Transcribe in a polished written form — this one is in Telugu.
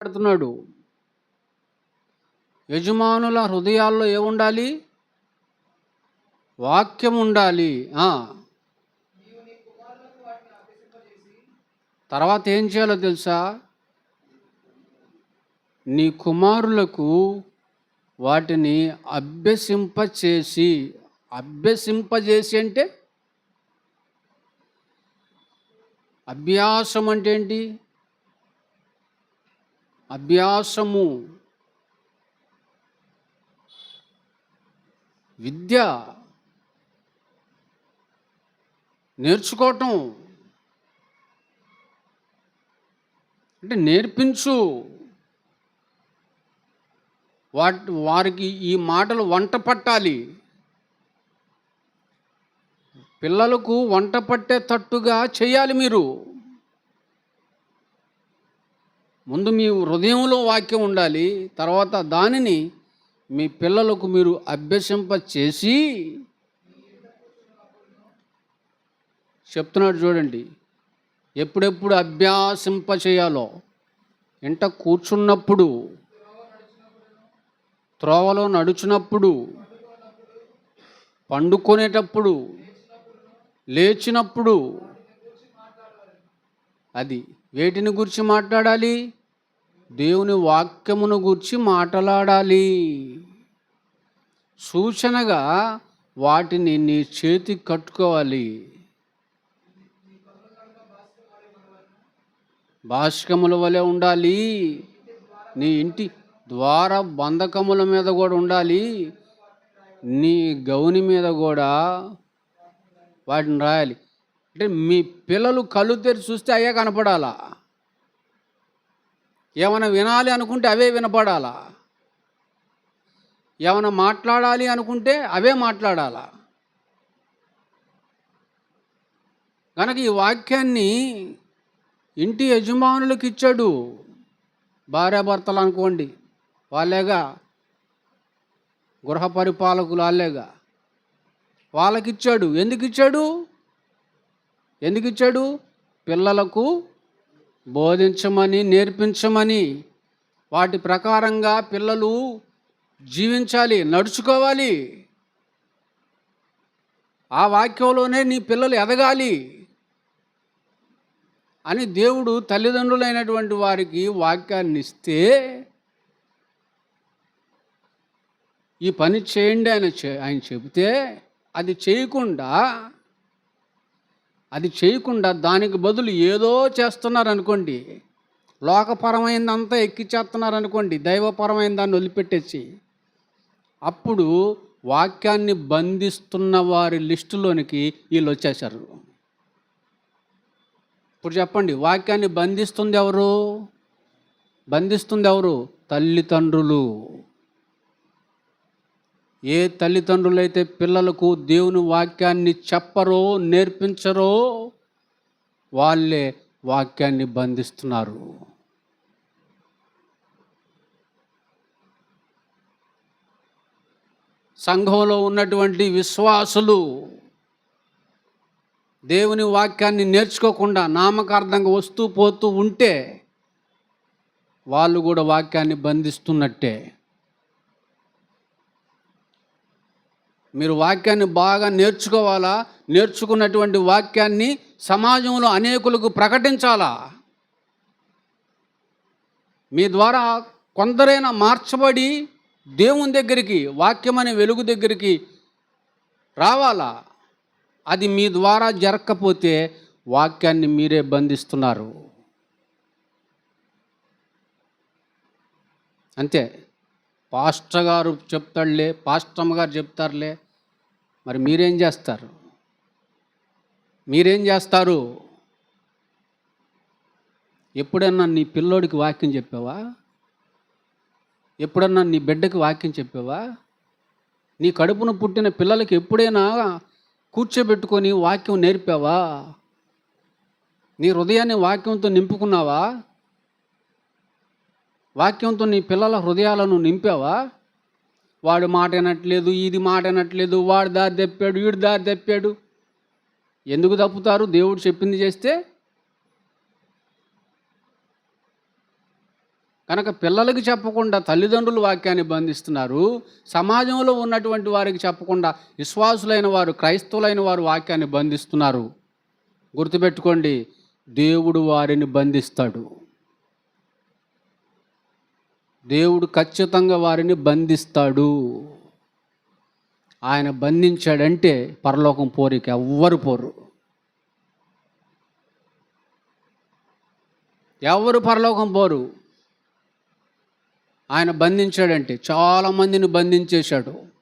మాట్లాడుతున్నాడు. యజమానుల హృదయాల్లో ఏముండాలి? వాక్యం ఉండాలి. తర్వాత ఏం చేయాలో తెలుసా? నీ కుమారులకు వాటిని అభ్యసింపచేసి అంటే అభ్యాసం అంటే ఏంటి? అభ్యాసము విద్య, నేర్చుకోవటం అంటే నేర్పించు. వారికి ఈ మాటలు వంట పట్టాలి. పిల్లలకు వంట పట్టేటట్టుగా చేయాలి. మీరు ముందు మీ హృదయంలో వాక్యం ఉండాలి. తర్వాత దానిని మీ పిల్లలకు మీరు అభ్యసింప చేసి చెప్తున్నాడు. చూడండి, ఎప్పుడెప్పుడు అభ్యాసింప చేయాలో. ఎంట కూర్చున్నప్పుడు, త్రోవలో నడుచున్నప్పుడు, పండుకునేటప్పుడు, లేచినప్పుడు. అది వేటిని గురించి మాట్లాడాలి? దేవుని వాక్యమును గురించి మాట్లాడాలి. సూచనగా వాటిని నీ చేతికి కట్టుకోవాలి. భాష్కముల వలె ఉండాలి. నీ ఇంటి ద్వార బంధకముల మీద కూడా ఉండాలి. నీ గౌని మీద కూడా వాటిని రాయాలి. అంటే మీ పిల్లలు కళ్ళు తెరిచి చూస్తే అయ్యే కనపడాలా. ఏమైనా వినాలి అనుకుంటే అవే వినపడాలా. ఏమైనా మాట్లాడాలి అనుకుంటే అవే మాట్లాడాలా. కనుక ఈ వాక్యాన్ని ఇంటి యజమానులకు ఇచ్చాడు. భార్యాభర్తలు అనుకోండి, వాళ్ళేగా గృహ పరిపాలకులు, వాళ్ళేగా. వాళ్ళకిచ్చాడు. ఎందుకు ఇచ్చాడు? పిల్లలకు బోధించమని, నేర్పించమని. వాటి ప్రకారంగా పిల్లలు జీవించాలి, నడుచుకోవాలి. ఆ వాక్యంలోనే నీ పిల్లలు ఎదగాలి అని దేవుడు తల్లిదండ్రులైనటువంటి వారికి వాక్యాన్ని ఇస్తే, ఈ పని చేయండి ఆయన చెబితే అది చేయకుండా దానికి బదులు ఏదో చేస్తున్నారనుకోండి, లోకపరమైందంతా ఎక్కిచ్చేస్తున్నారనుకోండి, దైవపరమైన దాన్ని వదిలిపెట్టేసి, అప్పుడు వాక్యాన్ని బంధిస్తున్న వారి లిస్టులోనికి వీళ్ళు వచ్చేసారు. ఇప్పుడు చెప్పండి, వాక్యాన్ని బంధిస్తుంది ఎవరు? తల్లిదండ్రులు. ఏ తల్లిదండ్రులైతే పిల్లలకు దేవుని వాక్యాన్ని చెప్పరో, నేర్పించరో, వాళ్ళే వాక్యాన్ని బంధిస్తున్నారు. సంఘంలో ఉన్నటువంటి విశ్వాసులు దేవుని వాక్యాన్ని నేర్చుకోకుండా నామకార్థంగా వస్తూ పోతూ ఉంటే వాళ్ళు కూడా వాక్యాన్ని బంధిస్తున్నట్టే. మీరు వాక్యాన్ని బాగా నేర్చుకోవాలా. నేర్చుకున్నటువంటి వాక్యాన్ని సమాజంలో అనేకులకు ప్రకటించాలా. మీ ద్వారా కొందరైనా మార్చబడి దేవుని దగ్గరికి, వాక్యమనే వెలుగు దగ్గరికి రావాలా. అది మీ ద్వారా జరగకపోతే వాక్యాన్ని మీరే బంధిస్తున్నారు. అంతే. పాస్టర్ గారు చెప్తాడులే, పాస్టమ్మ గారు చెప్తారులే, మరి మీరేం చేస్తారు? ఎప్పుడన్నా నీ పిల్లోడికి వాక్యం చెప్పావా? ఎప్పుడన్నా నీ బిడ్డకి వాక్యం చెప్పావా? నీ కడుపున పుట్టిన పిల్లలకి ఎప్పుడైనా కూర్చోబెట్టుకొని వాక్యం నేర్పావా? నీ హృదయాన్ని వాక్యంతో నింపుకున్నావా? వాక్యంతో నీ పిల్లల హృదయాలను నింపావా? వాడు మాట వినట్లేదు, ఇది మాట వినట్లేదు, వాడు దారి తప్పాడు, వీడు దారి తప్పాడు. ఎందుకు తప్పుతారు? దేవుడు చెప్పింది చేస్తే. కనుక పిల్లలకి చెప్పకుండా తల్లిదండ్రులు వాక్యాన్ని బంధిస్తున్నారు. సమాజంలో ఉన్నటువంటి వారికి చెప్పకుండా విశ్వాసులైన వారు, క్రైస్తవులైన వారు వాక్యాన్ని బంధిస్తున్నారు. గుర్తుపెట్టుకోండి, దేవుడు వారిని బంధిస్తాడు. దేవుడు ఖచ్చితంగా వారిని బంధిస్తాడు. ఆయన బంధించాడంటే పరలోకం పోరిక ఎవ్వరు పోరు. ఎవరు పరలోకం పోరు. ఆయన బంధించాడంటే చాలామందిని బంధించేశాడు.